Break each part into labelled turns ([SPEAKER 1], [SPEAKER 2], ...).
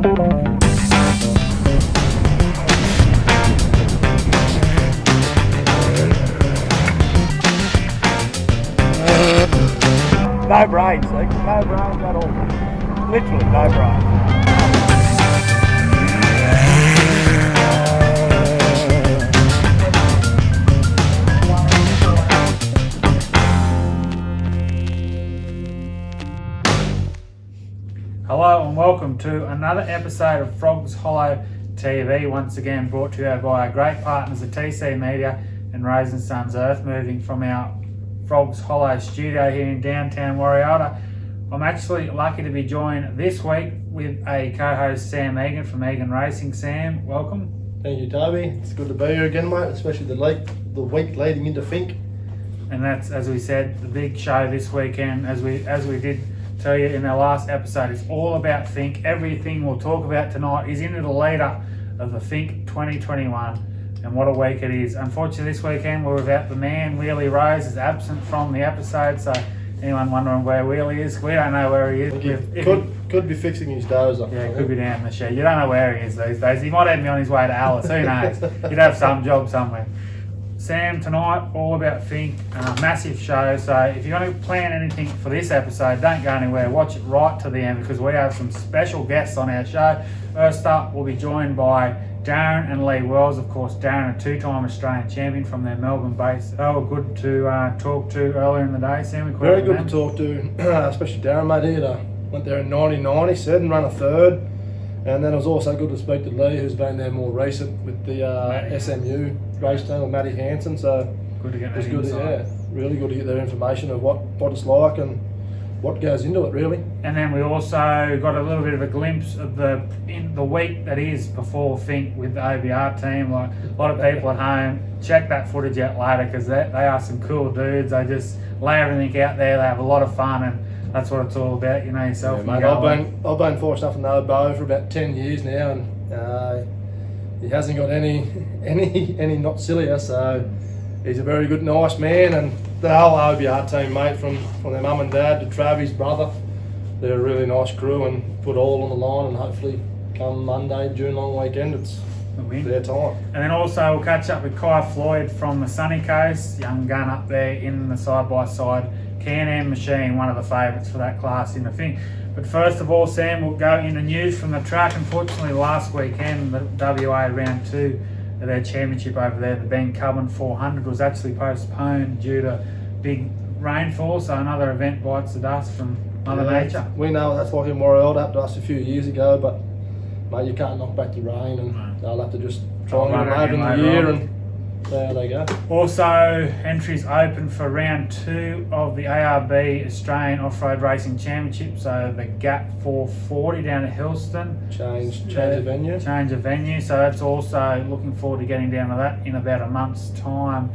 [SPEAKER 1] No brains, like, no brains at all. Literally no brains. Hello and welcome to another episode of Frogs Hollow TV, once again brought to you by our great partners at TC Media and Rose & Sons Earth Moving from our Frogs Hollow studio here in downtown Warialda. I'm actually lucky to be joined this week with a co-host, Sam Egan from Egan Racing. Sam, welcome.
[SPEAKER 2] Thank you, Toby. It's good to be here again, mate, especially the week leading into Finke.
[SPEAKER 1] And that's, as we said, the big show this weekend. As we did tell you in our last episode, it's all about Finke. Everything we'll talk about tonight is into the lead-up of the Finke 2021. And what a week it is. Unfortunately, this weekend we're without the man. Wheelie Rose is absent from the episode, so anyone wondering where Wheelie is, we don't know where he is.
[SPEAKER 2] Could be fixing his dozer.
[SPEAKER 1] Yeah, could be down in the shed. You don't know where he is these days. He might even be on his way to Alice, who knows? He'd have some job somewhere. Sam, tonight, all about Finke, massive show. So if you're going to plan anything for this episode, don't go anywhere. Watch it right to the end because we have some special guests on our show. First up, we'll be joined by Darren Leigh Wells. Of course, Darren, a two-time Australian champion from their Melbourne base. They were good to talk to earlier in the day, Sam.
[SPEAKER 2] Very good to talk to, especially Darren, mate. He went there in 1990, said, and ran a third. And then it was also good to speak to Lee, who's been there more recent with the SMU race team with Matty Hansen. So
[SPEAKER 1] good to get
[SPEAKER 2] that insight. Really good to get their information of what it's like and what goes into it, really.
[SPEAKER 1] And then we also got a little bit of a glimpse of the week that is before Finke with the OBR team. Like a lot of people at home, check that footage out later because they are some cool dudes. They just lay everything out there. They have a lot of fun, and that's what it's all about, you know yourself.
[SPEAKER 2] Yeah, mate, I've been fortunate enough to know Bo for about 10 years now, and he hasn't got any not sillier. So he's a very good, nice man, and the whole OBR team, mate, from their mum and dad to Travis' brother, they're a really nice crew and put all on the line, and hopefully come Monday, June long weekend, it's their time.
[SPEAKER 1] And then also we'll catch up with Kye Flloyd from the sunny coast, young gun up there in the side-by-side Can-Am machine, one of the favourites for that class in the Finke. But first of all, Sam, we'll go into news from the track. Unfortunately, last weekend, the WA round 2 of their championship over there, the Ben Cubbon 400, was actually postponed due to big rainfall. So another event bites the dust from Mother Nature.
[SPEAKER 2] We know what that's like in Warialda. Happened to us a few years ago, but mate, you can't knock back the rain, and they'll have to just try and get them over in the year, and there they go.
[SPEAKER 1] Also, entries open for round 2 of the ARB Australian Off-Road Racing Championship. So the Gap 440 down at Hillston.
[SPEAKER 2] Change of venue.
[SPEAKER 1] Change of venue. So that's also looking forward to getting down to that in about a month's time.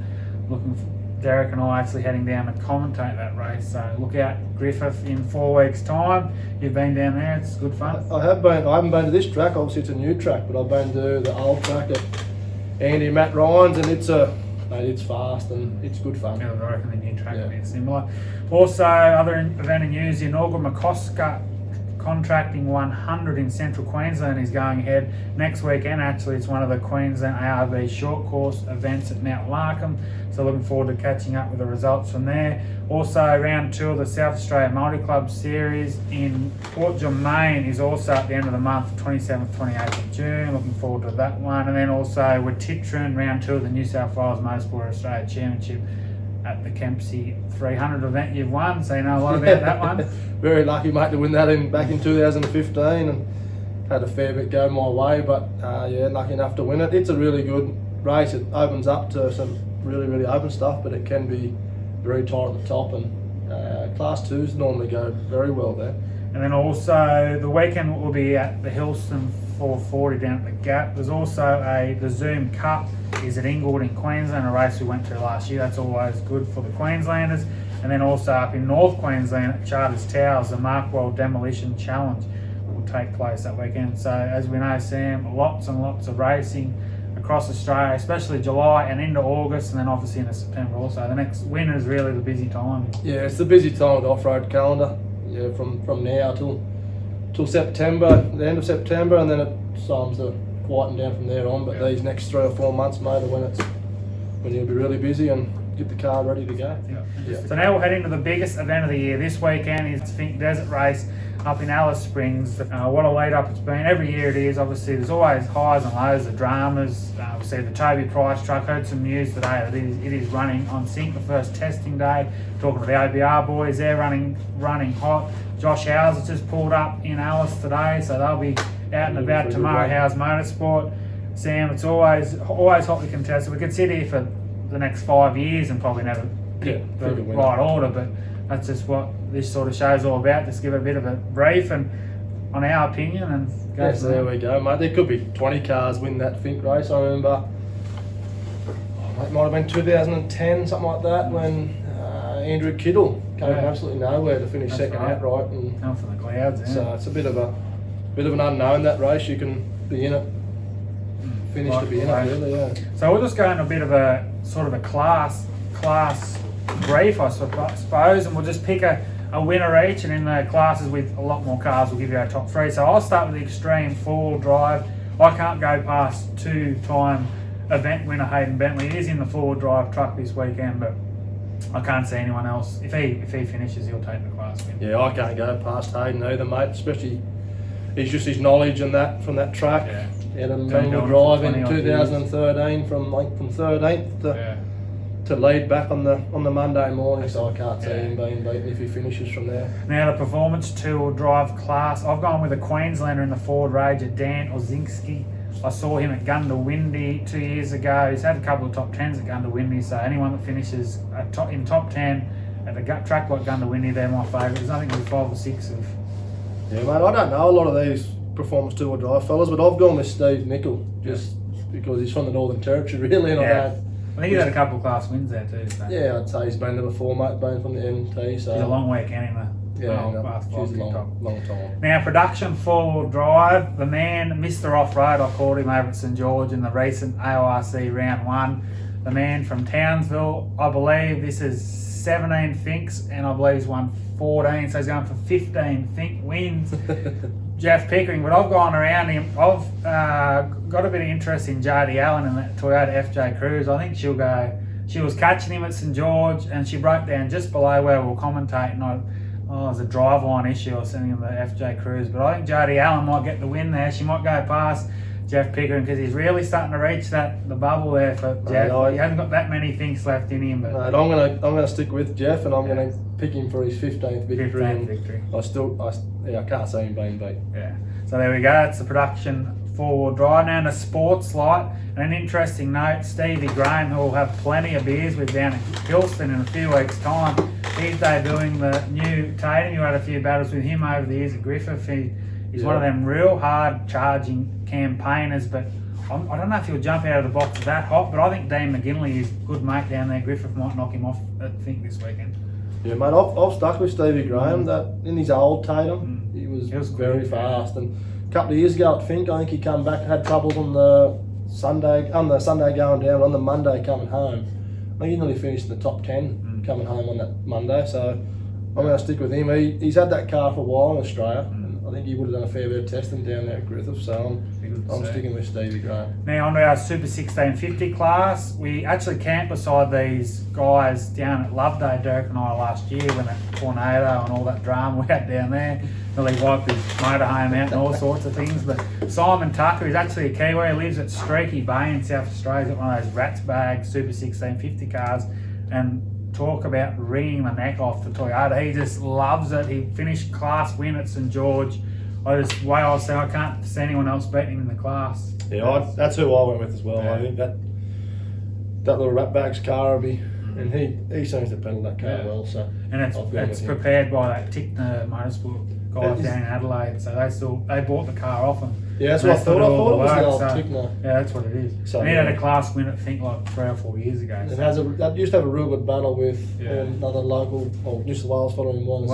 [SPEAKER 1] Derek and I actually heading down to commentate that race. So look out, Griffith, in 4 weeks' time. You've been down there. It's good fun.
[SPEAKER 2] I have been. I haven't been to this track. Obviously, it's a new track, but I've been to the old track at Andy and Matt Ryan's, and it's fast and it's good fun.
[SPEAKER 1] Yeah, I reckon the new track will be similar. Also, other event news: the inaugural McCosker Contracting 100 in Central Queensland is going ahead next weekend. Actually, it's one of the Queensland ARB short course events at Mount Larkham. So looking forward to catching up with the results from there. Also, round 2 of the South Australia Multi-Club Series in Port Germain is also at the end of the month, 27th, 28th of June. Looking forward to that one. And then also with Titran, round 2 of the New South Wales Motorsport Australia Championship at the Kempsey 300 event you've won, so you know a lot about that one.
[SPEAKER 2] Very lucky, mate, to win that back in 2015, and had a fair bit go my way, but lucky enough to win it. It's a really good race. It opens up to some really open stuff, but it can be very tight at the top, and Class 2s normally go very well there.
[SPEAKER 1] And then also the weekend will be at the Hillston 440 down at the Gap. There's also the Zoom Cup is at Inglewood in Queensland, a race we went to last year. That's always good for the Queenslanders. And then also up in North Queensland at Charters Towers, the Markwell Demolition Challenge will take place that weekend. So as we know, Sam, lots and lots of racing across Australia, especially July and into August, and then obviously into September also. The next winter is really the busy time.
[SPEAKER 2] Yeah, it's the busy time of the off-road calendar. Yeah, from now till till September, the end of September, and then it starts to quieten down from there on. But these next 3 or 4 months, mate, are when you'll be really busy and get the car ready to go.
[SPEAKER 1] Yeah. So now we'll head into the biggest event of the year. This weekend is Finke Desert Race up in Alice Springs. What a lead up it's been. Every year it is. Obviously, there's always highs and lows, the dramas. We see the Toby Price truck. Heard some news today that it is running on sync, the first testing day. Talking to the OBR boys, they're running hot. Josh Howes has just pulled up in Alice today, so they'll be out and about tomorrow. Howes Motorsport. Sam, it's always hotly contested. We could sit here for the next 5 years and probably never pick the right order, but that's just what this sort of show's all about. Just give a bit of a brief and on our opinion and go.
[SPEAKER 2] Yes, there we go, mate. There could be 20 cars win that Finke race. I remember it might have been 2010, something like that, when Andrew Kittle came from absolutely nowhere to finish second outright, and
[SPEAKER 1] come from the clouds. Yeah.
[SPEAKER 2] So it's a bit of an unknown, that race. You can be in it, finish to be in it, really. Yeah.
[SPEAKER 1] So we'll just go into a bit of a sort of a class brief, I suppose, and we'll just pick a winner each, and in the classes with a lot more cars we'll give you our top 3. So I'll start with the Extreme 4-wheel drive. I can't go past 2-time event winner Hayden Bentley. He is in the 4-wheel drive truck this weekend, but I can't see anyone else. If he finishes, he'll take the class win.
[SPEAKER 2] Yeah, I can't go past Hayden either, mate, especially his knowledge and that from that track.
[SPEAKER 1] Yeah.
[SPEAKER 2] He had a manual drive in 2013 from 13th to lead back on the Monday morning, so I can't see him being beaten if he finishes from there.
[SPEAKER 1] Now the performance 2-wheel drive class, I've gone with a Queenslander in the Ford Ranger, Dan Ozinski. I saw him at Gundawindi 2 years ago. He's had a couple of top 10s at Gundawindi, so anyone that finishes in top 10 at a track like Gundawindi, they're my favourite. There's nothing with 5 or 6 of.
[SPEAKER 2] Yeah, mate, I don't know a lot of these performance 2-wheel drive fellas, but I've gone with Steve Nicol just because he's from the Northern Territory, really, and
[SPEAKER 1] I think he's had a couple of class wins there too. So.
[SPEAKER 2] Yeah, I'd say he's been there before, mate, being from the NT. So
[SPEAKER 1] he's a long weekend in the
[SPEAKER 2] long time.
[SPEAKER 1] Now, production 4-wheel drive, the man, Mr. Off-Road, I called him over at St George in the recent AORC round 1. The man from Townsville, I believe this is 17 Finks, and I believe he's won 14, so he's going for 15 Fink wins. Jeff Pickering, but I've gone around him. I've got a bit of interest in Jodie Allen in that Toyota FJ Cruise. I think she'll go. She was catching him at St George, and she broke down just below where we were commentating. There's a driveline issue or something in the FJ Cruise, but I think Jodie Allen might get the win there. She might go past Jeff Pickering because he's really starting to reach the bubble there for Jeff. He hasn't got that many things left in him. But
[SPEAKER 2] I'm gonna stick with Jeff, and I'm gonna pick him for his 15th victory. I can't see him being beat.
[SPEAKER 1] Yeah. So there we go. It's the production 4-wheel drive. Now in the sports light, and an interesting note, Stevie Graham, who will have plenty of beers with down in Kilston in a few weeks' time, he's debuting the new Tatum. You had a few battles with him over the years at Griffith. He's one of them real hard charging campaigners, but I don't know if he'll jump out of the box that hot, but I think Dean McGinley is a good mate down there. Griffith might knock him off, I think, this weekend.
[SPEAKER 2] Yeah, mate, I've stuck with Stevie Graham. That in his old Tatum, he was very fast. And a couple of years ago at Finke, I think he come back, had troubles on the Sunday going down, on the Monday coming home. I think he nearly finished in the top 10 coming home on that Monday. So I'm going to stick with him. He's had that car for a while in Australia. I think he would have done a fair bit of testing down there at Griffith, so I'm sticking with Stevie Graham.
[SPEAKER 1] Now on to our Super 1650 class. We actually camped beside these guys down at Loveday, Derek and I, last year when that tornado and all that drama we had down there. Nearly wiped his motorhome out and all sorts of things. But Simon Tucker is actually a Kiwi. He lives at Streaky Bay in South Australia. He's got one of those Rats Bag Super 1650 cars. And talk about wringing the neck off the Toyota. He just loves it. He finished class win at St George. I can't see anyone else beating him in the class.
[SPEAKER 2] Yeah, that's who I went with as well. Yeah. I think that little Ratbags car will be, and he seems to pedal that car well. So
[SPEAKER 1] and it's prepared by that Tickner Motorsport guys down in Adelaide. So they bought the car off him.
[SPEAKER 2] Yeah, that's what I thought. I thought it was the old Tickner.
[SPEAKER 1] Yeah, that's what it is. So, and he had a class win, I think, like 3 or 4 years ago.
[SPEAKER 2] It that used to have a real good battle with another local, New South Wales following one.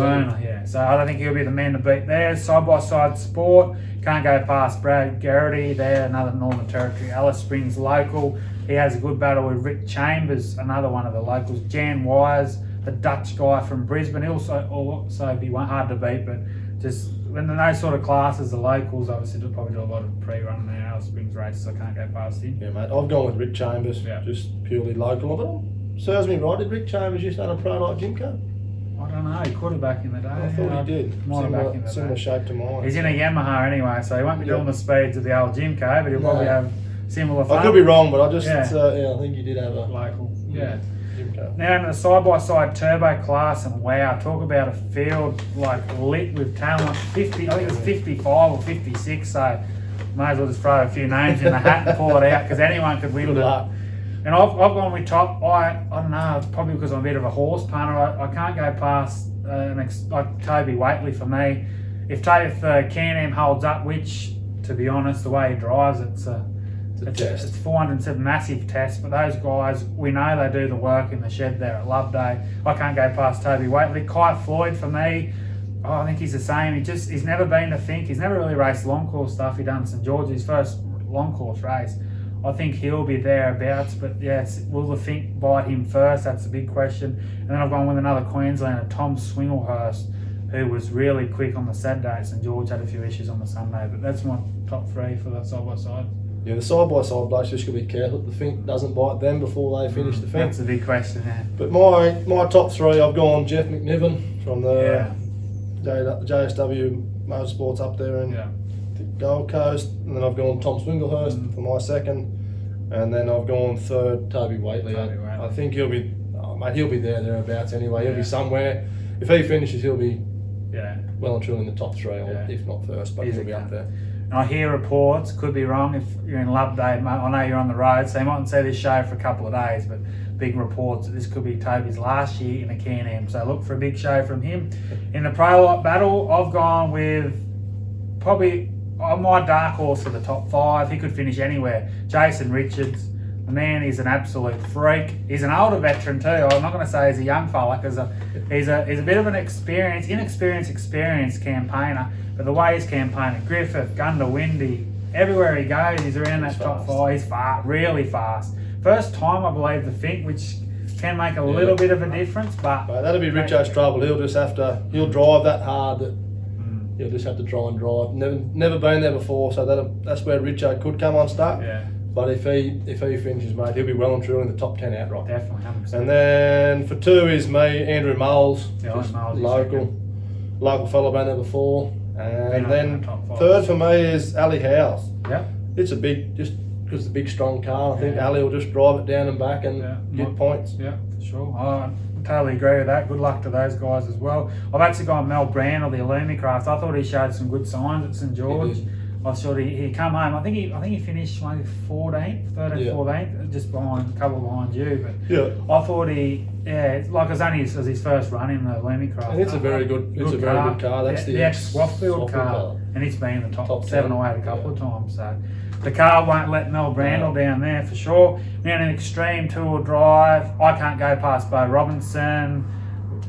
[SPEAKER 1] Yeah, so I don't think he'll be the man to beat there. Side-by-side sport, can't go past Brad Garrity there, another Northern Territory. Alice Springs local. He has a good battle with Rick Chambers, another one of the locals. Jan Wires, the Dutch guy from Brisbane. He'll also be hard to beat, but just when those sort of classes, the locals obviously probably do a lot of pre-run and Alice Springs races. I can't go past him.
[SPEAKER 2] Yeah, mate. I've gone with Rick Chambers, just purely local. But serves me right. Did Rick Chambers used to own a pro like Jimco?
[SPEAKER 1] I don't know. He could have back in the day.
[SPEAKER 2] I thought he did.
[SPEAKER 1] Might have back in the
[SPEAKER 2] similar
[SPEAKER 1] day.
[SPEAKER 2] shape to mine.
[SPEAKER 1] He's in a Yamaha anyway, so he won't be doing the speeds of the old Jimco, but he'll probably have similar fun.
[SPEAKER 2] I could be wrong, but I just I think you did have a
[SPEAKER 1] local. Yeah.
[SPEAKER 2] Jimco.
[SPEAKER 1] Now in the side-by-side turbo class, and wow, talk about a field like lit with talent. 50, I think it was 55 or 56. So may as well just throw a few names in the hat and pull it out because anyone could win it. And I've gone with top. I don't know. It's probably because I'm a bit of a horse punter. I can't go past like Toby Waitley for me. If Can-Am holds up, which to be honest, the way he drives, it's 407 massive test. But those guys, we know they do the work in the shed there at Loveday. I can't go past Toby Waitley. Kye Flloyd for me. I think he's the same. He's never been to Finke. He's never really raced long course stuff. He done St George, his first long course race. I think he'll be thereabouts, but will the Finke bite him first? That's the big question. And then I've gone with another Queenslander, Tom Swinglehurst, who was really quick on the Saturday. St George had a few issues on the Sunday, but that's my top three for the side-by-side.
[SPEAKER 2] Yeah, the side-by-side blokes just got to be careful that the Finke doesn't bite them before they finish the Finke.
[SPEAKER 1] That's a big question, yeah.
[SPEAKER 2] But my top three, I've gone Jeff McNiven from the JSW Motorsports up there in the Gold Coast, and then I've gone Tom Swinglehurst for my second, and then I've gone third Toby Waitley. I think he'll be thereabouts anyway. He'll be somewhere. If he finishes, he'll be well and truly in the top three, or if not first, but he'll be up there.
[SPEAKER 1] And I hear reports, could be wrong if you're in Loveday, I know you're on the road, so you mightn't see this show for a couple of days, but big reports that this could be Toby's last year in a Can-Am, so look for a big show from him. In the Pro Lot battle, I've gone with probably my dark horse for the top five. He could finish anywhere. Jason Richards. The man is an absolute freak. He's an older veteran too. I'm not going to say he's a young fella because he's a bit of an inexperienced campaigner. But the way he's campaigning, Griffith, Gunda, Windy, everywhere he goes, he's around that top five. He's fast, really fast. First time, I believe, the Finke, which can make a little bit of a difference. But
[SPEAKER 2] that'll be Richo's trouble. He'll just have to. He'll drive that hard that he'll just have to try and drive. Never been there before, so that's where Richo could come unstuck.
[SPEAKER 1] Yeah.
[SPEAKER 2] But if he finishes, mate, he'll be well and truly in the top 10 outright.
[SPEAKER 1] Definitely, 100%.
[SPEAKER 2] And then for two is me, Andrew Moles,
[SPEAKER 1] Moles
[SPEAKER 2] local fellow, been there before. And then third for me is Ali Howes.
[SPEAKER 1] Yeah.
[SPEAKER 2] It's a big, just because it's a big strong car. I think Ali will just drive it down and back and get points.
[SPEAKER 1] Yeah, for sure. I totally agree with that. Good luck to those guys as well. I've actually gone Mel Brand or the Illumicraft. I thought he showed some good signs at St George. I thought he come home. I think he finished maybe 13th, 14th, just behind, a couple behind you. But I thought like it was only his first run in the Illumicraft.
[SPEAKER 2] And it's a very good car. That's the
[SPEAKER 1] ex-Swafffield car, and it's been in the top 7 or 8 a couple of times. So the car won't let Mel Brandle down there for sure. Now in an extreme two-wheel drive, I can't go past Bo Robinson.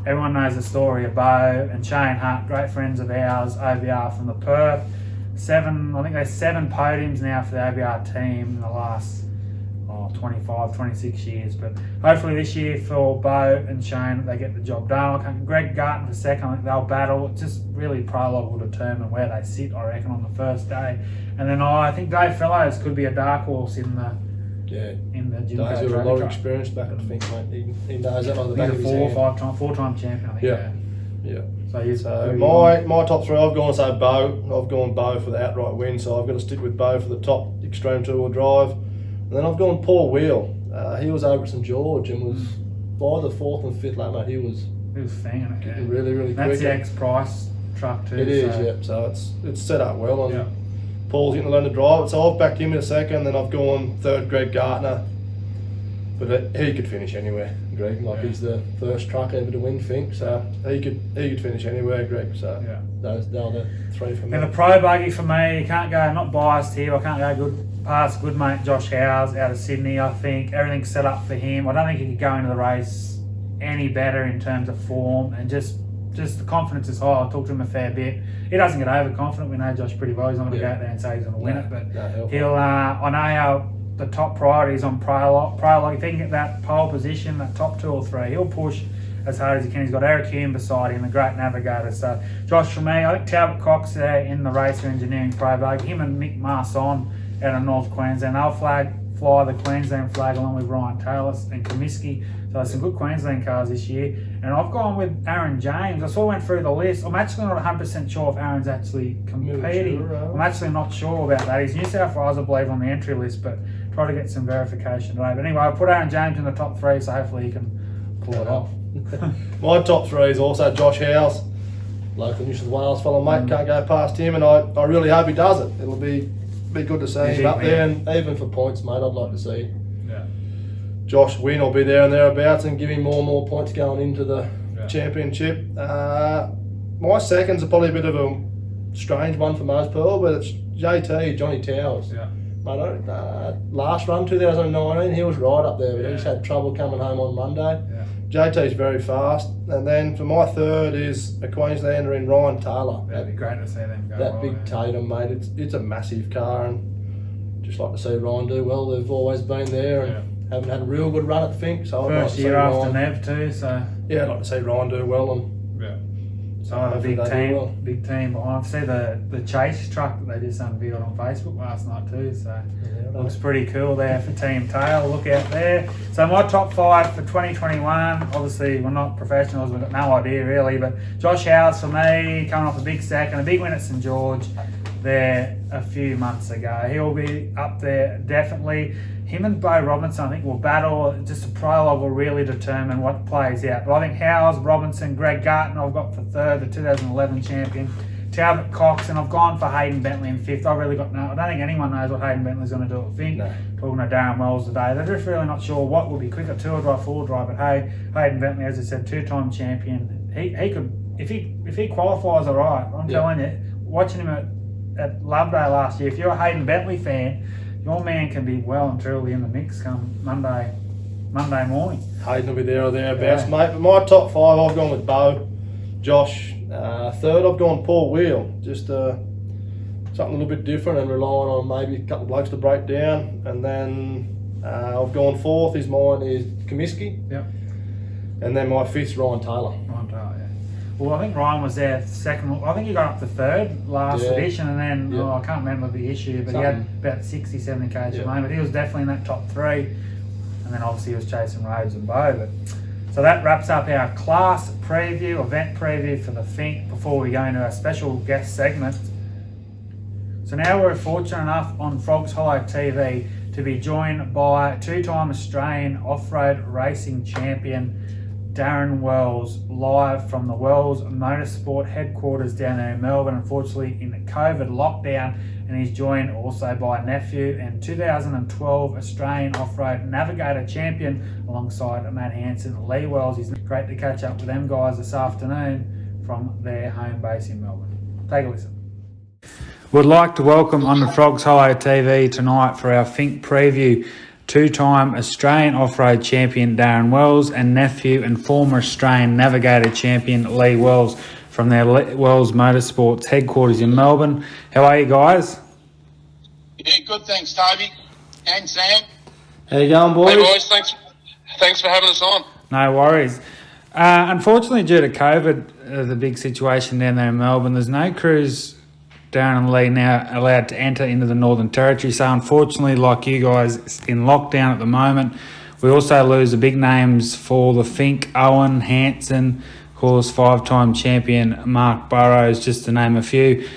[SPEAKER 1] Everyone knows the story of Bo and Shane Hart, great friends of ours, OBR from the Perth. I think there's 7 podiums now for the OBR team in the last 25, 26 years. But hopefully this year for Bo and Shane, they get the job done. Greg Garton for second, I think they'll battle. It's just really Prologue will determine where they sit, I reckon, on the first day. And then I think Dave Fellows could be a dark horse in the Jimco.
[SPEAKER 2] Dave's got a lot of experience back at Finke, mate. He knows that like the back of his hand.
[SPEAKER 1] He's a 4-time champion, I think.
[SPEAKER 2] Yeah.
[SPEAKER 1] So
[SPEAKER 2] my top three, I've gone Bo. I've gone Bo for the outright win, so I've got to stick with Bo for the top extreme two-wheel drive. And then I've gone Paul Wheel. He was over at St George and was by the 4th and 5th lap, mate. He was
[SPEAKER 1] fanging it.
[SPEAKER 2] Really, really quick.
[SPEAKER 1] That's the X-Price truck too.
[SPEAKER 2] It is, So it's set up well. And Paul's getting to learn to drive it, so I've backed him in a second. Then I've gone third, Greg Gartner. But he could finish anywhere, Greg. He's the first truck ever to win Finke, so he could finish anywhere, Greg. So those are the three for me.
[SPEAKER 1] And the pro buggy for me, you can't go, not biased here, I can't go past good mate Josh Howes out of Sydney. I think everything's set up for him. I don't think he could go into the race any better in terms of form, and just the confidence is high. I talked to him a fair bit. He doesn't get overconfident. We know Josh pretty well. He's not going to go out there and say he's going to win it, but he'll. I know how the top priority is on Prologue. If he can get that pole position, that top 2 or 3, he'll push as hard as he can. He's got Eric Hume beside him, a great navigator. So Josh, for me, I think Talbot Cox there in the Racer Engineering Pro, him and Mick Marson out of North Queensland, they'll fly the Queensland flag along with Ryan Taylor and Comiskey. So there's some good Queensland cars this year. And I've gone with Aaron James. I went through the list. I'm actually not 100% sure if Aaron's actually competing. I'm actually not sure about that. He's New South Wales, I believe, on the entry list, but try to get some verification today. But anyway, I've put Aaron James in the top 3, so hopefully he can pull it off.
[SPEAKER 2] My top 3 is also Josh Howes, local New South Wales fellow mate. Can't go past him, and I really hope he does it. It'll be good to see him up there, and even for points, mate, I'd like to see Josh win or be there and thereabouts and give him more and more points going into the championship. My seconds are probably a bit of a strange one for most people, but it's JT, Johnny Towers.
[SPEAKER 1] Yeah.
[SPEAKER 2] Mate, last run, 2019, he was right up there, but he's had trouble coming home on Monday.
[SPEAKER 1] Yeah.
[SPEAKER 2] JT's very fast. And then for my third is a Queenslander in Ryan Taylor.
[SPEAKER 1] That'd be great to see them go.
[SPEAKER 2] That big Tatum, mate, it's a massive car, and just like to see Ryan do well. They've always been there and haven't had a real good run at Finke. So I'd like to see
[SPEAKER 1] year after
[SPEAKER 2] Ryan,
[SPEAKER 1] Nev too, so
[SPEAKER 2] yeah, I'd like to see Ryan do well. And
[SPEAKER 1] so a big team behind. I see the chase truck that they just unveiled on Facebook last night too, so looks pretty cool there for Team Tail. Look out there. So my top 5 for 2021, obviously we're not professionals, we've got no idea really, but Josh Howes for me, coming off a big stack and a big win at St George there a few months ago. He'll be up there definitely. Him and Bo Robinson, I think, will battle. Just a prologue will really determine what plays out. But I think Howes, Robinson, Greg Garton, I've got for third, the 2011 champion. Talbot Cox, and I've gone for Hayden Bentley in fifth. I've really got I don't think anyone knows what Hayden Bentley's going to do at Finke. No. Talking to Darren Wells today, they're just really not sure what will be quicker, 2-wheel drive, 4-wheel drive. But hey, Hayden Bentley, as I said, 2-time champion. He could, if he qualifies, all right. I'm telling you, watching him at Loveday last year, if you're a Hayden Bentley fan, your man can be well and truly in the mix come Monday morning.
[SPEAKER 2] Hayden will be there or thereabouts, mate. But my top 5, I've gone with Bo, Josh. Third, I've gone Paul Wheel. Just something a little bit different and relying on maybe a couple of blokes to break down. And then I've gone fourth. Mine is Comiskey.
[SPEAKER 1] Yep.
[SPEAKER 2] And then my fifth's Ryan Taylor.
[SPEAKER 1] Ryan Taylor, yeah. Well, I think Ryan was there second. I think he got up to third last edition, and then I can't remember the issue, but he had about 60, 70 k's a moment. He was definitely in that top 3, and then obviously he was chasing Rhodes and Bo. But so that wraps up our class preview, event preview for the Finke before we go into our special guest segment. So now we're fortunate enough on Frogs Hollow TV to be joined by 2-time Australian off-road racing champion Darren Wells, live from the Wells Motorsport headquarters down there in Melbourne, unfortunately in the COVID lockdown, and he's joined also by nephew and 2012 Australian Off-Road Navigator champion alongside Matt Hanson, Leigh Wells. It's great to catch up with them guys this afternoon from their home base in Melbourne. Take a listen. Would like to welcome on the Frogs Hollow TV tonight for our Finke preview 2-time Australian off-road champion Darren Wells and nephew and former Australian Navigator champion Leigh Wells from their Wells Motorsports headquarters in Melbourne. How are you guys?
[SPEAKER 3] Yeah, good, thanks Toby and Sam.
[SPEAKER 2] How you going, boys?
[SPEAKER 3] Hey boys, thanks for having us on.
[SPEAKER 1] No worries. Unfortunately, due to COVID, the big situation down there in Melbourne, there's no crews, Darren and Leigh, now allowed to enter into the Northern Territory. So unfortunately, like you guys, in lockdown at the moment. We also lose the big names for the Finke, Owen, Hanson, of course, 5-time champion Mark Burrows, just to name a few.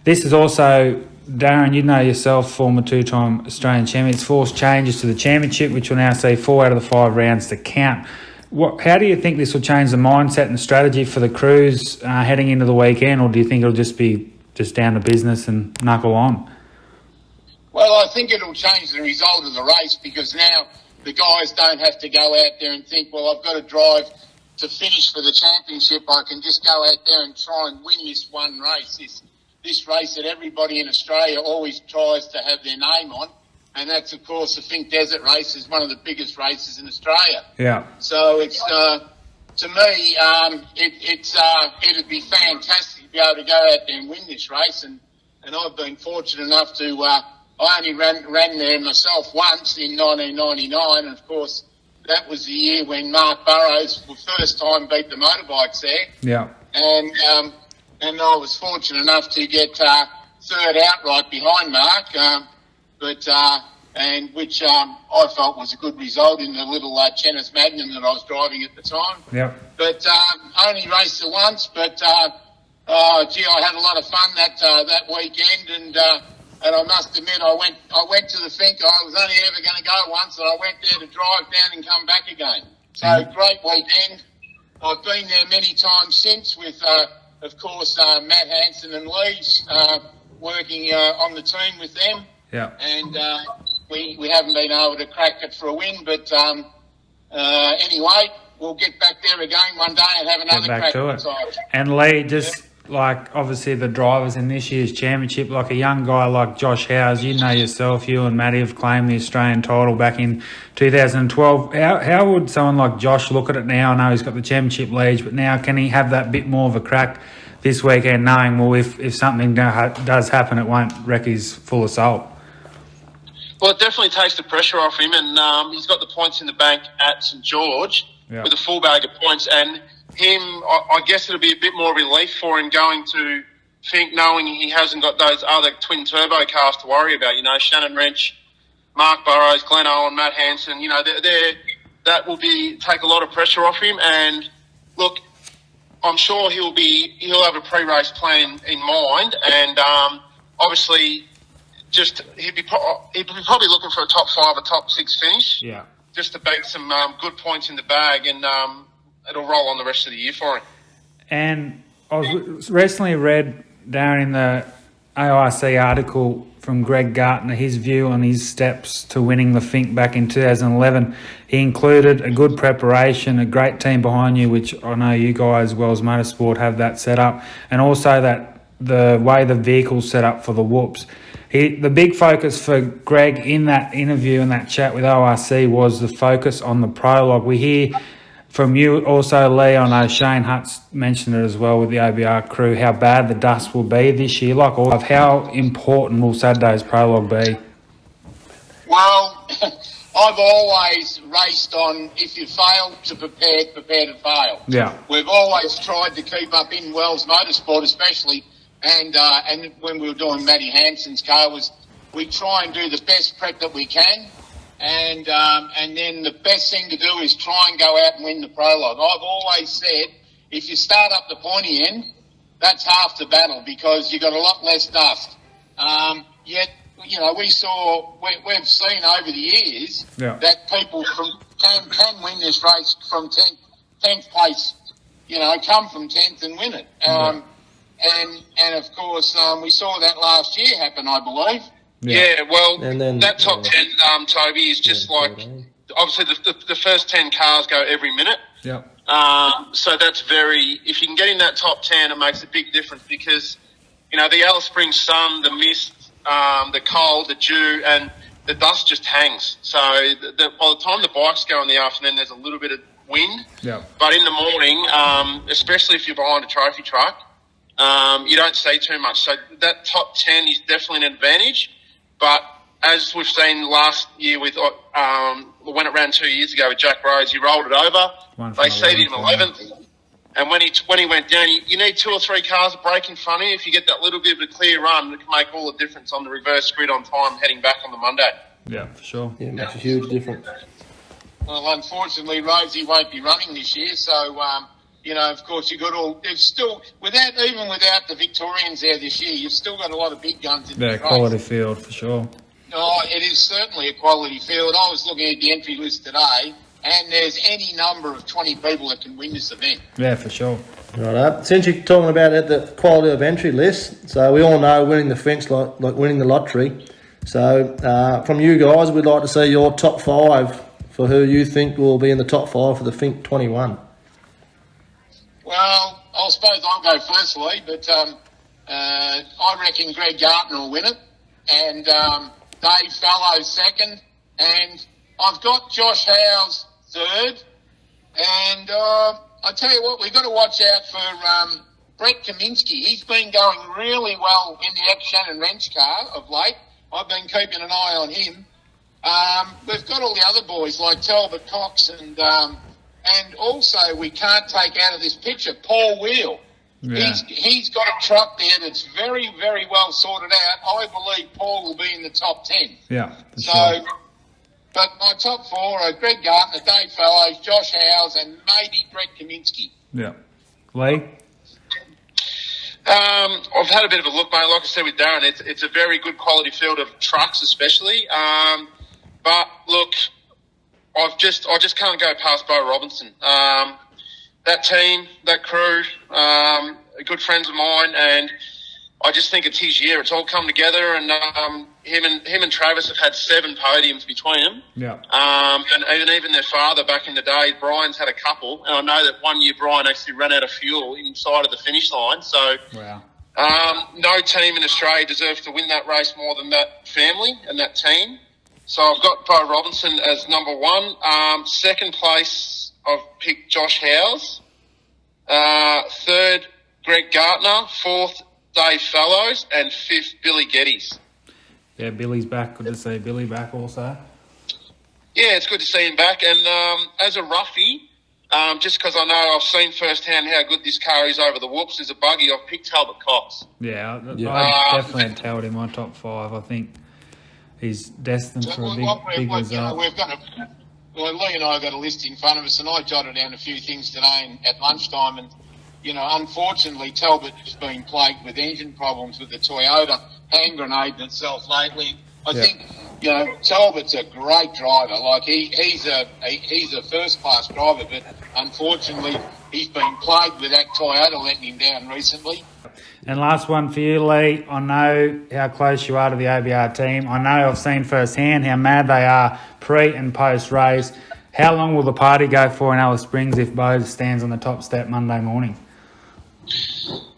[SPEAKER 1] This is also, Darren, you know yourself, former 2-time Australian champion. It's forced changes to the championship, which will now see 4 out of the 5 rounds to count. How do you think this will change the mindset and strategy for the crews heading into the weekend, or do you think it'll just be down to business and knuckle on?
[SPEAKER 3] Well, I think it'll change the result of the race, because now the guys don't have to go out there and think, well, I've got to drive to finish for the championship. I can just go out there and try and win this one race, this race that everybody in Australia always tries to have their name on. And that's, of course, the Finke Desert Race is one of the biggest races in Australia. Yeah. So it's, to me, it'd be fantastic to be able to go out there and win this race. And I've been fortunate enough to, I only ran there myself once in 1999. And, of course, that was the year when Mark Burrows for the first time beat the motorbikes there.
[SPEAKER 1] Yeah.
[SPEAKER 3] And I was fortunate enough to get third outright behind Mark, which I felt was a good result in the little Chennis Magnum that I was driving at the time.
[SPEAKER 1] Yeah.
[SPEAKER 3] But only raced it once. But I had a lot of fun that weekend, and I must admit, I went to the Finke. I was only ever going to go once, and I went there to drive down and come back again. So great weekend. I've been there many times since with, of course, Matt Hansen and Lee's working on the team with them.
[SPEAKER 1] Yeah.
[SPEAKER 3] And we haven't been able to crack it for a win, but anyway, we'll get back there again one day and have another crack
[SPEAKER 1] to
[SPEAKER 3] at
[SPEAKER 1] it. And Lee, just like obviously the drivers in this year's championship, like a young guy like Josh Howes, you know yourself, you and Matty have claimed the Australian title back in 2012. How would someone like Josh look at it now? I know he's got the championship leads, but now can he have that bit more of a crack this weekend, knowing, well, if something does happen, it won't wreck his full assault?
[SPEAKER 4] Well, it definitely takes the pressure off him, and he's got the points in the bank at St George with a full bag of points, and him, I guess it'll be a bit more relief for him going to Finke, knowing he hasn't got those other twin turbo cars to worry about. You know, Shannon Wrench, Mark Burrows, Glenn Owen, Matt Hansen. You know, that will take a lot of pressure off him. And look, I'm sure he'll have a pre-race plan in mind, and obviously, he'd be probably looking for a top 5 or top 6 finish.
[SPEAKER 1] Yeah.
[SPEAKER 4] Just to bake some good points in the bag, and it'll roll on the rest of the year for him.
[SPEAKER 1] And I was recently read, Darren, in the AIC article from Greg Gartner, his view on his steps to winning the Finke back in 2011. He included a good preparation, a great team behind you, which I know you guys, Wells Motorsport, have that set up, and also that the way the vehicle's set up for the whoops. The big focus for Greg in that interview and that chat with ORC was the focus on the prologue. We hear from you also, Lee, I know Shane Hutt's mentioned it as well with the OBR crew, how bad the dust will be this year. Like, all of how important will Saturday's prologue be?
[SPEAKER 3] Well, I've always raced on, if you fail to prepare to fail.
[SPEAKER 1] Yeah.
[SPEAKER 3] We've always tried to keep up in Wells Motorsport, especially, and when we were doing Matty Hansen's car, we try and do the best prep that we can. And then the best thing to do is try and go out and win the prologue. I've always said, if you start up the pointy end, that's half the battle, because you've got a lot less dust. Yet, you know, we've seen over the years that people can win this race from 10th place, you know, come from 10th and win it. And of course, we saw that last year happen, I believe.
[SPEAKER 4] Yeah, well,
[SPEAKER 2] and then,
[SPEAKER 4] that top 10, Toby, is just obviously the first 10 cars go every minute.
[SPEAKER 1] Yeah.
[SPEAKER 4] So that's if you can get in that top 10, it makes a big difference, because, you know, the Alice Springs sun, the mist, the cold, the dew, and the dust just hangs. So by the time the bikes go in the afternoon, there's a little bit of wind.
[SPEAKER 1] Yeah.
[SPEAKER 4] But in the morning, especially if you're behind a trophy truck, you don't see too much. So that top 10 is definitely an advantage. But as we've seen last year with when it ran 2 years ago with Jack Rose, he rolled it over. They seeded him 11th. And when he went down, you need 2 or 3 cars to break in front of you. If you get that little bit of a clear run, it can make all the difference on the reverse grid on time heading back on the Monday.
[SPEAKER 1] Yeah, for sure.
[SPEAKER 2] Yeah, it makes a huge difference.
[SPEAKER 3] Well, unfortunately, Rosie won't be running this year, so you know, of course, it's still, without the Victorians there this year, you've still got a lot of big guns in the race.
[SPEAKER 1] Quality field, for sure.
[SPEAKER 3] Oh, it is certainly a quality field. I was looking at the entry list today, and there's any number of 20 people that can win this event.
[SPEAKER 1] Yeah, for sure.
[SPEAKER 2] Right. Since you're talking about the quality of entry list, so we all know winning the Finke's like winning the lottery. So from you guys, we'd like to see your top 5 for who you think will be in the top 5 for the Finke 21.
[SPEAKER 3] Well, I suppose I'll go first, Lee, but I reckon Greg Gartner will win it, and Dave Fallows second, and I've got Josh Howes third, and I tell you what, we've got to watch out for Brett Kaminsky. He's been going really well in the ex-Shannon Wrench car of late. I've been keeping an eye on him, We've got all the other boys like Talbot Cox and also we can't take out of this picture Paul Wheel. Yeah. He's got a truck there that's very, very well sorted out. I believe Paul will be in the top 10.
[SPEAKER 1] Yeah.
[SPEAKER 3] So, sure. But my top 4 are Greg Gartner, Dave Fellows, Josh Howes, and maybe Brett Kaminsky.
[SPEAKER 1] Yeah. Leigh?
[SPEAKER 4] I've had a bit of a look, mate. Like I said with Darren, it's a very good quality field of trucks, especially. But look, I just can't go past Bo Robinson. That team, that crew, good friends of mine, and I just think it's his year. It's all come together, and him and Travis have had 7 podiums between them.
[SPEAKER 1] Yeah.
[SPEAKER 4] And even their father back in the day, Brian's had a couple, and I know that one year Brian actually ran out of fuel inside of the finish line. So,
[SPEAKER 1] wow.
[SPEAKER 4] No team in Australia deserves to win that race more than that family and that team. So I've got Bo Robinson as number 1. Second place, I've picked Josh Howes. 3rd, Greg Gartner. 4th, Dave Fellows. And 5th, Billy Geddes.
[SPEAKER 1] Yeah, Billy's back. Good to see Billy back also.
[SPEAKER 4] Yeah, it's good to see him back. And as a roughie, just because I know I've seen firsthand how good this car is over the whoops as a buggy, I've picked Talbot Cox.
[SPEAKER 1] Yeah, I definitely had Talbot in my top 5. I think he's destined for a big result.
[SPEAKER 3] Leigh and I have got a list in front of us, and I jotted down a few things today at lunchtime. And, unfortunately, Talbot's been plagued with engine problems with the Toyota hand grenade itself lately. I think, Talbot's a great driver. Like, he's a first-class driver, but unfortunately, he's been plagued with that Toyota letting him down recently.
[SPEAKER 1] And last one for you, Leigh. I know how close you are to the OBR team. I know I've seen firsthand how mad they are pre and post race. How long will the party go for in Alice Springs if Bo stands on the top step Monday morning?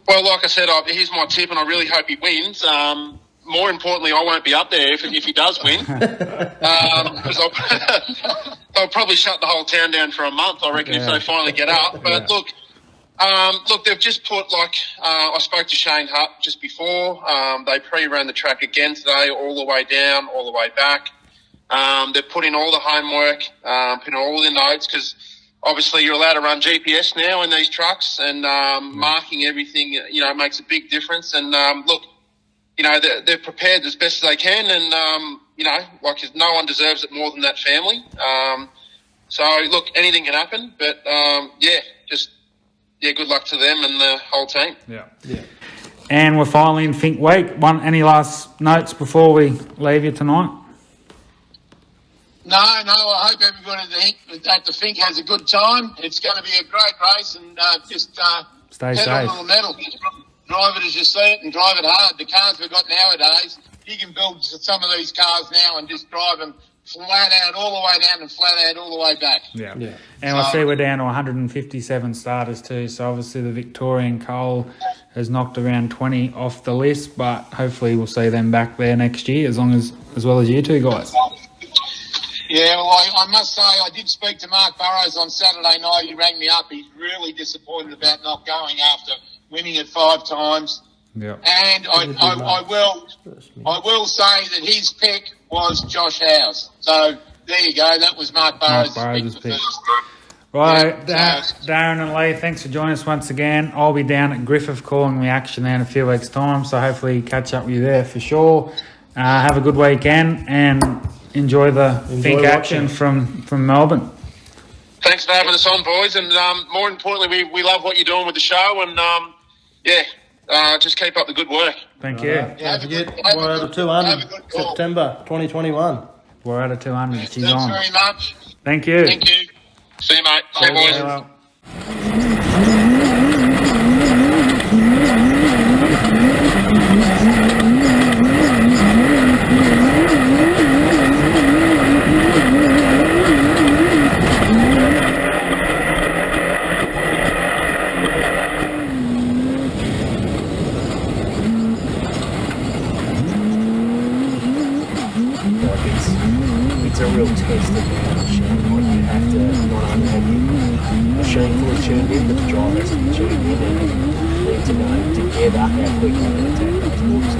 [SPEAKER 4] Well, like I said, here's my tip, and I really hope he wins. More importantly, I won't be up there if he does win, because they'll probably shut the whole town down for a month, I reckon, if they finally get up. But look, they've just put, I spoke to Shane Hutt just before. They pre-ran the track again today, all the way down, all the way back. They're putting all the homework, putting all the notes, because obviously you're allowed to run GPS now in these trucks, and marking everything, makes a big difference. And look, they're prepared as best as they can, and no one deserves it more than that family. So look, anything can happen, but good luck to them and the whole team.
[SPEAKER 1] Yeah. And we're finally in Finke week. Any last notes before we leave you tonight?
[SPEAKER 3] No. I hope everybody at the Finke has a good time. It's going to be a great race, and
[SPEAKER 1] stay safe.
[SPEAKER 3] Pedal to the metal. Drive it as you see it and drive it hard. The cars we've got nowadays, you can build some of these cars now and just drive them flat out all the way down and flat out all the way back.
[SPEAKER 1] Yeah. And I see we're down to 157 starters too, so obviously the Victorian Coal has knocked around 20 off the list, but hopefully we'll see them back there next year as well as you two guys.
[SPEAKER 3] Yeah, well, I must say I did speak to Mark Burrows on Saturday night. He rang me up. He's really disappointed about not going after winning it 5 times.
[SPEAKER 1] Yeah.
[SPEAKER 3] And I will say that his pick was Josh Howes. So there you go. That was Mark Burrows' pick.
[SPEAKER 1] Right, Darren and Leigh, thanks for joining us once again. I'll be down at Griffith calling the action there in a few weeks' time, so hopefully catch up with you there for sure. Have a good weekend and enjoy the Finke action from Melbourne.
[SPEAKER 4] Thanks for having us on, boys, and more importantly, we love what you're doing with the show, and just keep up the good work.
[SPEAKER 1] Thank you.
[SPEAKER 2] Don't forget, we're over 200, September 2021.
[SPEAKER 1] We're out of 200. She's
[SPEAKER 3] Thanks
[SPEAKER 1] on.
[SPEAKER 3] very much.
[SPEAKER 1] Thank you.
[SPEAKER 3] Thank you.
[SPEAKER 4] See you, mate. See you, boys.
[SPEAKER 1] Hello.
[SPEAKER 5] It's a real test of the machine. Like, you have to not only have your machine fully tuned in, but the driver has to be tuned in and need to know together how quickly they're going to attack those books.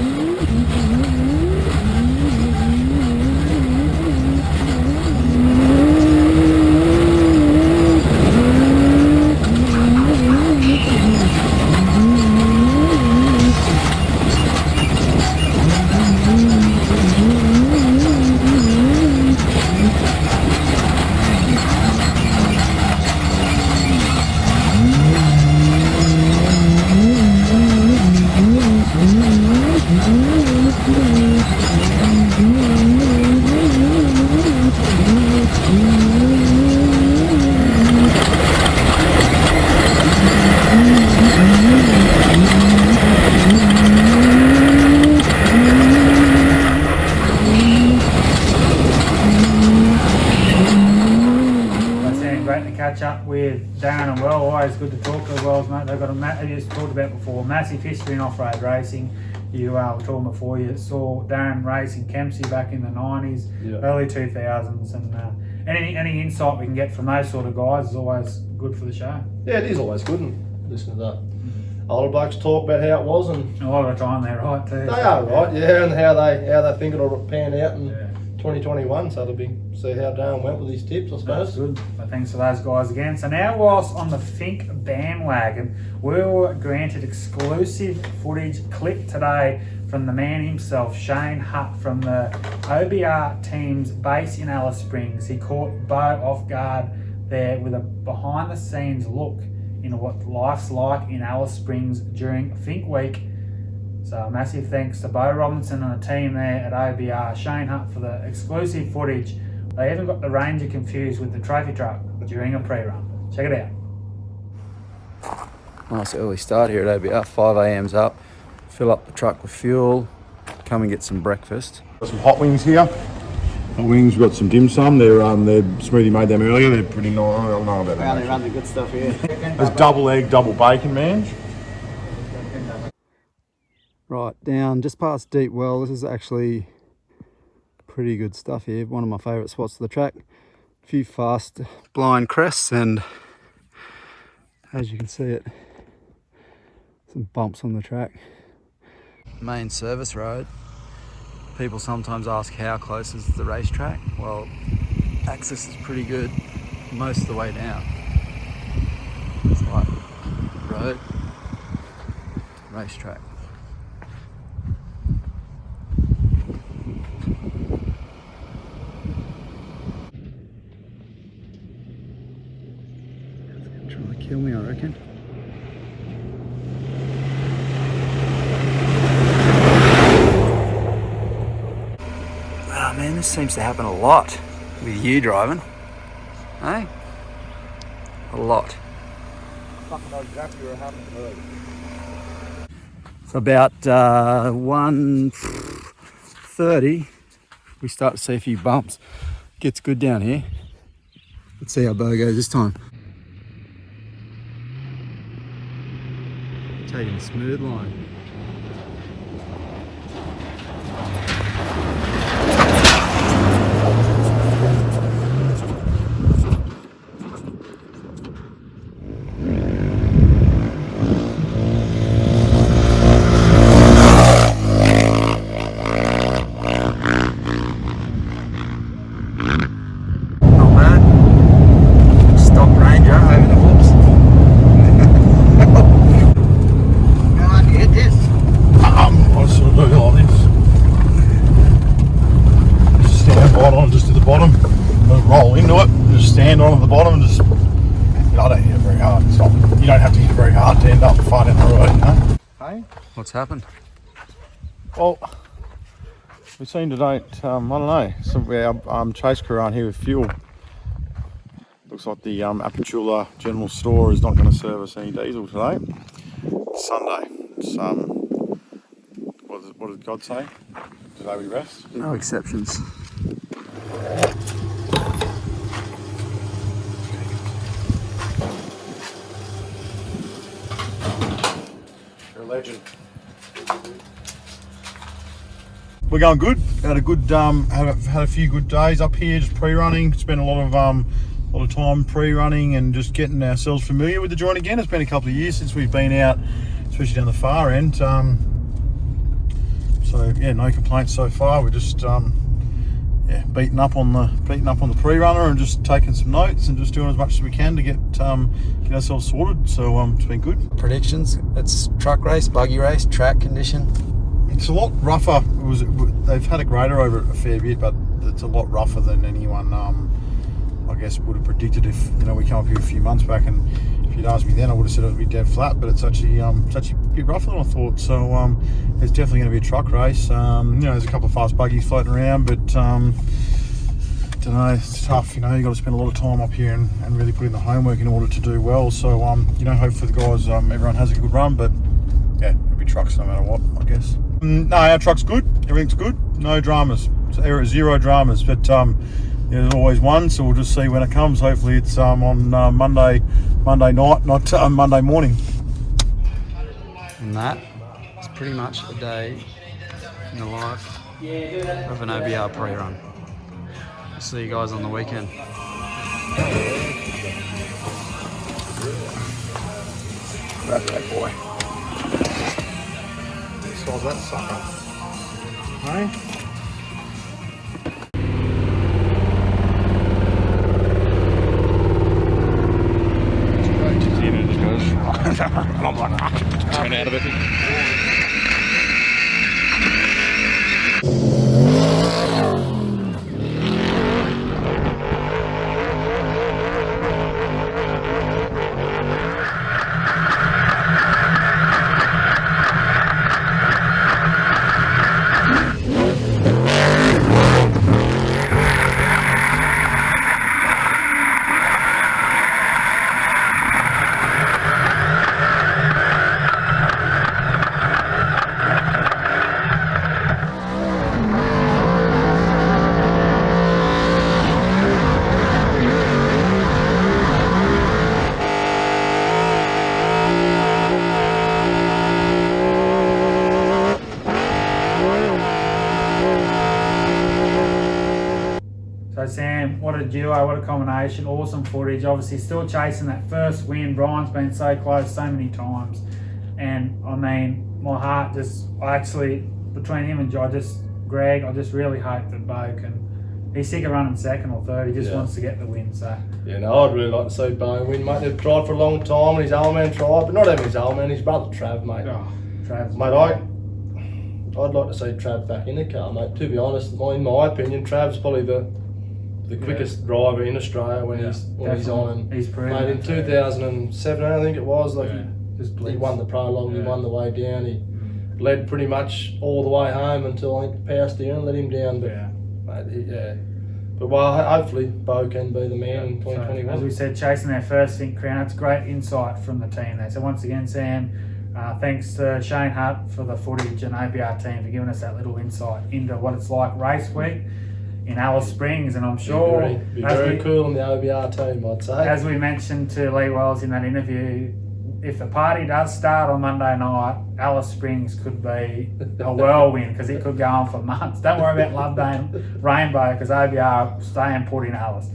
[SPEAKER 1] always good to talk to the Wells, mate. They've got as you talked about before, massive history in off-road racing. You were talking before, you saw Darren racing Kempsey back in the 90s, early 2000s, and any insight we can get from those sort of guys is always good for the show.
[SPEAKER 2] Yeah, it is always good, and listen to the older blokes talk about how it was, and
[SPEAKER 1] a lot of the time they're right too.
[SPEAKER 2] They are right, yeah, and how they think it'll pan out in 2021. So it'll be see how Darren went with his tips, I suppose.
[SPEAKER 1] That's good. So thanks to those guys again. So now, whilst on the Fink bandwagon, we were granted exclusive footage clip today from the man himself, Shane Hutt, from the OBR team's base in Alice Springs. He caught Bo off guard there with a behind-the-scenes look into what life's like in Alice Springs during Fink Week. So massive thanks to Bo Robinson and the team there at OBR, Shane Hutt, for the exclusive footage. They even got the Ranger confused with the trophy truck during a pre-run. Check it out.
[SPEAKER 6] Nice early start here at OBR, 5 a.m.'s up. Fill up the truck with fuel, come and get some breakfast.
[SPEAKER 7] Got some hot wings here. Hot wings, we've got some dim sum. They're Smoothie made them earlier. They're pretty nice. I don't know about that.
[SPEAKER 5] They run the good stuff here.
[SPEAKER 7] There's double egg, double bacon, man.
[SPEAKER 6] Right, down just past Deep Well. This is actually pretty good stuff here. One of my favourite spots of the track. A few fast blind crests, and as you can see it, some bumps on the track. Main service road. People sometimes ask how close is the racetrack. Well, access is pretty good most of the way down. It's like road, racetrack. It's trying to kill me, I reckon. Man, this seems to happen a lot with you driving, eh? A lot. So about 1:30, we start to see a few bumps. Gets good down here. Let's see how Bo goes this time. Taking a smooth line.
[SPEAKER 7] Roll into it, just stand on at the bottom and just, I don't hit it very hard. It's not, you don't have to hit it very hard to end up far down the road, you know?
[SPEAKER 6] Hey? What's happened?
[SPEAKER 7] Well, we seem to don't, I don't know, our chase crew aren't here with fuel. Looks like the Apachula General Store is not going to serve us any diesel today. It's Sunday. It's, what did God say? Today we rest?
[SPEAKER 6] No exceptions.
[SPEAKER 7] You're a legend. We're going good. Had a good, had a few good days up here, just pre-running. Spent a lot of time pre-running and just getting ourselves familiar with the joint again. It's been a couple of years since we've been out, especially down the far end. So yeah, no complaints so far. We're just beating up on the pre-runner and just taking some notes and just doing as much as we can to get ourselves sorted. So it's been good.
[SPEAKER 6] Predictions? It's truck race, buggy race, track condition.
[SPEAKER 7] It's a lot rougher. They've had a grader over it a fair bit, but it's a lot rougher than anyone I guess would have predicted if we come up here a few months back, and if you'd asked me then I would have said it would be dead flat, but it's actually a bit rougher than I thought. So it's definitely going to be a truck race. There's a couple of fast buggies floating around, but don't know, it's tough. You got to spend a lot of time up here and really put in the homework in order to do well. So hopefully the guys, everyone has a good run, but yeah, it'll be trucks no matter what, I guess. No, our truck's good. Everything's good. No dramas. Zero dramas. But there's always one, so we'll just see when it comes. Hopefully it's on Monday night, not Monday morning.
[SPEAKER 6] And that is pretty much a day in the life of an OBR pre-run. See you guys on the weekend.
[SPEAKER 7] Grab that boy. Size that sucker. Hey?
[SPEAKER 8] I'm like, turn out of it.
[SPEAKER 1] So Sam, what a duo, what a combination, awesome footage. Obviously still chasing that first win. Brian's been so close so many times. And I mean, my heart between him and Greg, I just really hope that Bo can, he's sick of running second or third, he just wants to get the win. So
[SPEAKER 2] Yeah, no, I'd really like to see Bo win, mate. They've tried for a long time, and his old man tried, but not even his old man, his brother Trav, mate.
[SPEAKER 1] Trav.
[SPEAKER 2] Mate, I'd like to see Trav back in the car, mate. To be honest, in my opinion, Trav's probably the quickest driver in Australia when he's on. And
[SPEAKER 1] he's proven
[SPEAKER 2] mate, in 2007, I think it was, he won the prologue, he won the way down, he led pretty much all the way home until I think power steering let him down. But But hopefully Bo can be the man in 2021.
[SPEAKER 1] So, as we said, chasing their first Finke crown. It's great insight from the team there. So once again, Sam, thanks to Shane Hutt for the footage and OBR team for giving us that little insight into what it's like race week in Alice Springs. And I'm sure
[SPEAKER 2] be very cool in the OBR team, I'd say.
[SPEAKER 1] As we mentioned to Leigh Wells in that interview, if the party does start on Monday night, Alice Springs could be a whirlwind because it could go on for months. Don't worry about Lovedale Rainbow because OBR staying put in Alice.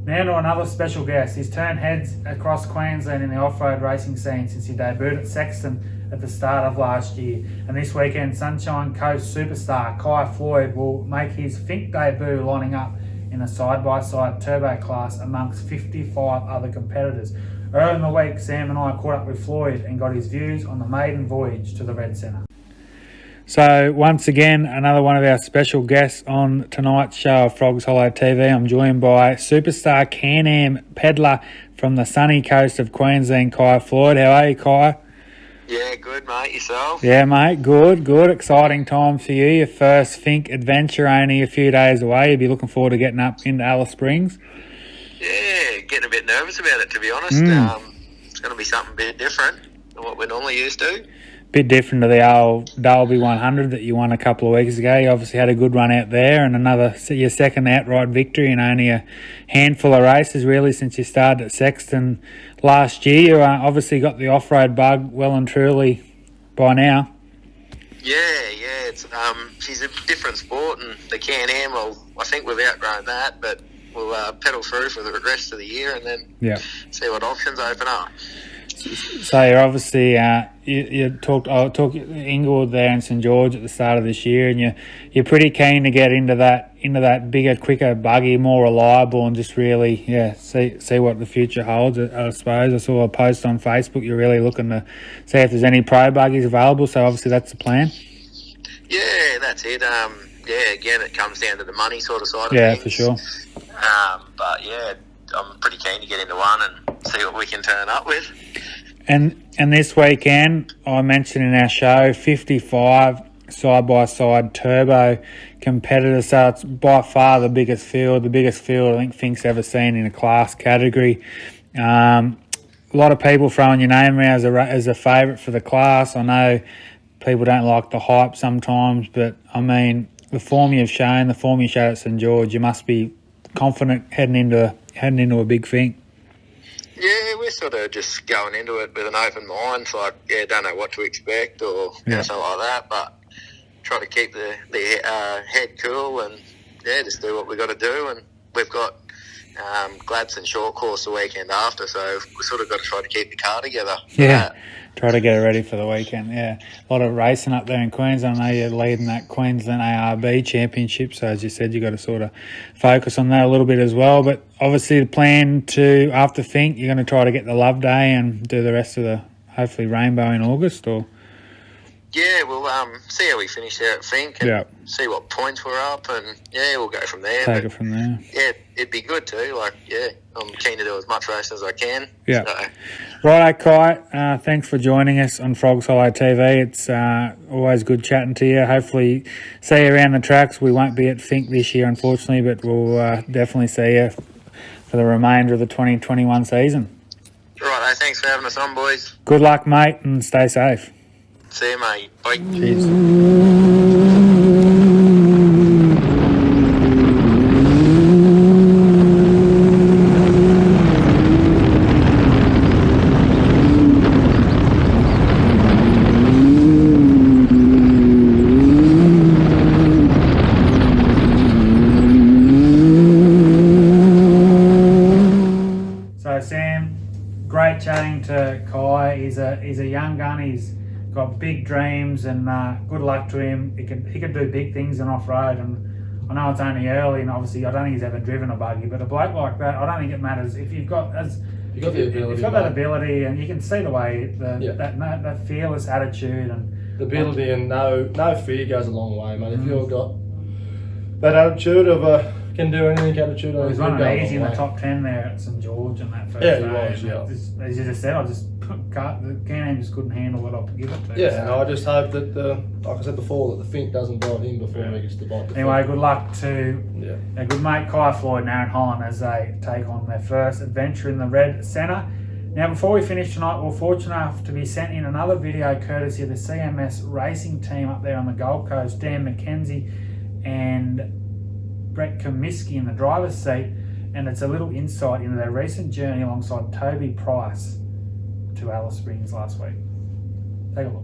[SPEAKER 1] Now to another special guest. He's turned heads across Queensland in the off-road racing scene since he debuted at Sexton at the start of last year. And this weekend, Sunshine Coast superstar Kye Flloyd will make his Finke debut lining up in a side-by-side turbo class amongst 55 other competitors. Earlier in the week, Sam and I caught up with Floyd and got his views on the maiden voyage to the Red Centre. So once again, another one of our special guests on tonight's show of Frogs Hollow TV. I'm joined by superstar Can-Am peddler from the sunny coast of Queensland, Kye Flloyd. How are you, Kye?
[SPEAKER 9] Yeah, good, mate. Yourself?
[SPEAKER 1] Yeah, mate. Good. Exciting time for you. Your first Finke adventure only a few days away. You'll be looking forward to getting up into Alice Springs.
[SPEAKER 9] Yeah, getting a bit nervous about it, to be honest. It's going to be something a bit different than what we're normally used to.
[SPEAKER 1] Bit different to the old Dalby 100 that you won a couple of weeks ago. You obviously had a good run out there and your second outright victory in only a handful of races really since you started at Sexton last year. You obviously got the off-road bug well and truly by now.
[SPEAKER 9] Yeah, it's she's a different sport, and the Can-Am, I think we've outgrown that, but we'll pedal through for the rest of the year and then see what options open up.
[SPEAKER 1] So you're obviously you talked Inglewood there in St George at the start of this year, and you're pretty keen to get into that bigger, quicker buggy, more reliable, and just really see what the future holds. I suppose I saw a post on Facebook. You're really looking to see if there's any pro buggies available. So obviously that's the plan.
[SPEAKER 9] Yeah, that's it. Again, it comes down to the money sort of side of things.
[SPEAKER 1] Yeah, for sure.
[SPEAKER 9] But yeah, I'm pretty keen to get into one and see what we can turn up with.
[SPEAKER 1] And this weekend, I mentioned in our show, 55 side-by-side turbo competitors. So it's by far the biggest field I think Finke's ever seen in a class category. A lot of people throwing your name around as a favourite for the class. I know people don't like the hype sometimes, but I mean, the form you showed at St George, you must be confident heading into a big thing?
[SPEAKER 9] Yeah, we're sort of just going into it with an open mind. So, don't know what to expect or something like that, but try to keep the head cool and, just do what we got to do. And we've got Gladstone short course the weekend after, so we've sort of got to try to keep the car together.
[SPEAKER 1] Yeah, try to get it ready for the weekend, yeah. A lot of racing up there in Queensland. I know you're leading that Queensland ARB championship, so as you said, you've got to sort of focus on that a little bit as well. But obviously the plan to, after Fink, you're going to try to get the Love Day and do the rest of the, hopefully, Rainbow in August, or?
[SPEAKER 9] Yeah, we'll see how we finish there at Fink and see what points we're up, and we'll go from there.
[SPEAKER 1] Take it from there.
[SPEAKER 9] Yeah, it'd be good too. I'm keen to do as much racing as I can.
[SPEAKER 1] Yeah.
[SPEAKER 9] So.
[SPEAKER 1] Right, Kye. Thanks for joining us on Frogs Hollow TV. It's always good chatting to you. Hopefully, see you around the tracks. We won't be at Fink this year, unfortunately, but we'll definitely see you for the remainder of the 2021 season.
[SPEAKER 9] Right, thanks for having us on, boys.
[SPEAKER 1] Good luck, mate, and stay safe.
[SPEAKER 9] See you, mate. Bye.
[SPEAKER 1] Cheers. So, Sam, great chatting to Kye. He's a young gun. He's got big dreams, and good luck to him. He can do big things in off-road, and I know it's only early, and obviously I don't think he's ever driven a buggy, but a bloke like that, I don't think it matters if you've got that ability, and you can see the way that fearless attitude and
[SPEAKER 2] the ability, and no fear goes a long way, mate. If you've got that attitude of a can do anything attitude,
[SPEAKER 1] he was running easy in the top 10 there at St George in that first
[SPEAKER 2] day.
[SPEAKER 1] He was, as you just said, the Can-Am just couldn't handle what I'll give it to.
[SPEAKER 2] Yeah, so. And I just hope that, like I said before, that the Fink doesn't bite him before he gets to bite the
[SPEAKER 1] Anyway,
[SPEAKER 2] Fink.
[SPEAKER 1] good luck to our good mate Kye Flloyd and Aaron Holland as they take on their first adventure in the Red Centre. Now, before we finish tonight, we're fortunate enough to be sent in another video courtesy of the CMS racing team up there on the Gold Coast, Dan McKenzie and Brett Comiskey in the driver's seat, and it's a little insight into their recent journey alongside Toby Price to Alice Springs last week. Take a look.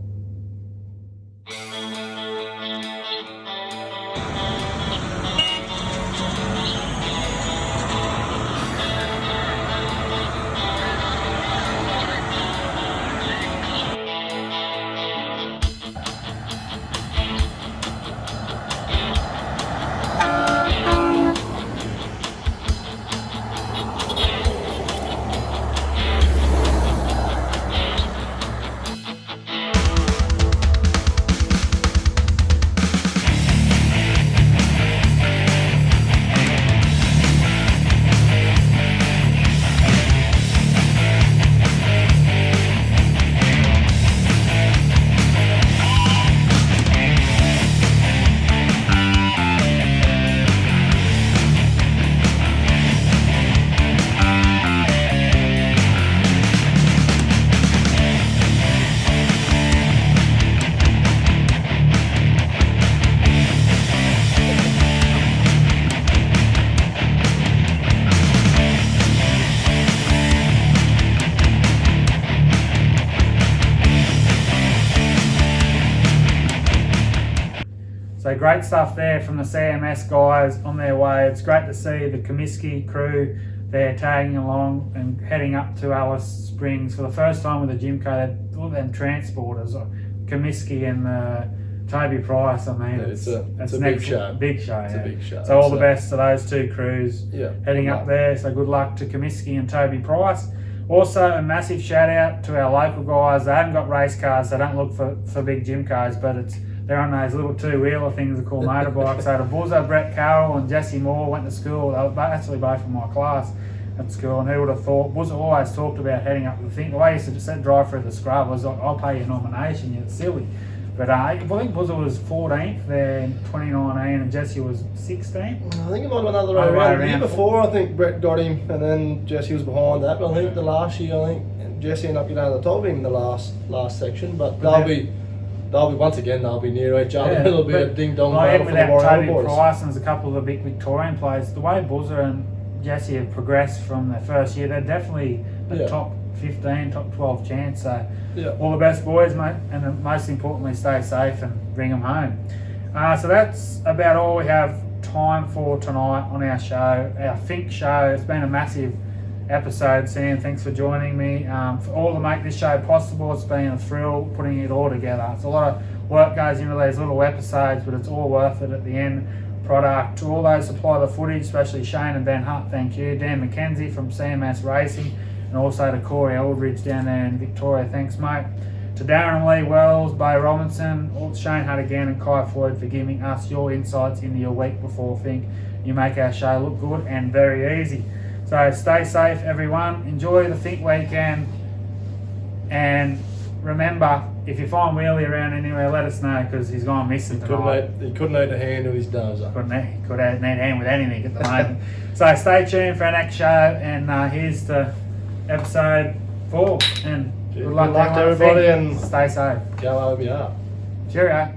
[SPEAKER 1] So great stuff there from the CMS guys on their way. It's great to see the Comiskey crew there tagging along and heading up to Alice Springs for the first time with the Jimco. All them transporters, Comiskey and Toby Price. I mean,
[SPEAKER 2] it's a big show.
[SPEAKER 1] Big show.
[SPEAKER 2] It's a big show.
[SPEAKER 1] So all the best to those two crews heading up
[SPEAKER 2] luck.
[SPEAKER 1] there. So good luck to Comiskey and Toby Price. Also, a massive shout out to our local guys. They haven't got race cars. They don't look for big Jimcos, but they're on those little two-wheeler things they call motorbikes. So the Buzzer, Brett Carroll and Jesse Moore went to school. They were actually both from my class at school, and who would have thought? Buzzer always talked about heading up the thing. The way he used to just drive through the scrub was like, I'll pay you a nomination, you're silly. But I think Buzzer was 14th there in 2019 and Jesse was 16th.
[SPEAKER 2] I think it might have been another way around. The year before, I think Brett got him and then Jesse was behind that. But I think the last year, Jesse ended up getting over the top of him in the last section. But they'll be they'll be near each other. It'll be a ding dong
[SPEAKER 1] like
[SPEAKER 2] battle
[SPEAKER 1] even
[SPEAKER 2] for the
[SPEAKER 1] without
[SPEAKER 2] Warrior
[SPEAKER 1] Toby
[SPEAKER 2] boys.
[SPEAKER 1] Price and there's a couple of the big Victorian players, the way Buzzer and Jesse have progressed from their first year, they're definitely a top 15, top 12 chance. So all the best, boys, mate, and then most importantly, stay safe and bring them home. So that's about all we have time for tonight on our show, our Fink show. It's been a massive episode, Sam. Thanks for joining me. For all to make this show possible, it's been a thrill putting it all together. It's a lot of work goes into these little episodes, but it's all worth it at the end. Product to all those supply the footage, especially Shane and Ben Hutt, thank you. Dan McKenzie from CMS Racing, and also to Corey Eldridge down there in Victoria, thanks mate. To Darren Leigh Wells, Bo Robinson, Shane Hutt again, and Kye Flloyd for giving us your insights into your week before Fink. You make our show look good and very easy. So stay safe everyone, enjoy the Fink weekend, and remember, if you find Wheelie around anywhere, let us know, because he's gone missing tonight.
[SPEAKER 2] He couldn't need a hand with his dozer.
[SPEAKER 1] He could need a hand with anything at the moment. So stay tuned for our next show, and here's to episode 4. And good luck
[SPEAKER 2] to everybody, and
[SPEAKER 1] stay safe.
[SPEAKER 2] Go OBR.
[SPEAKER 1] Cheerio.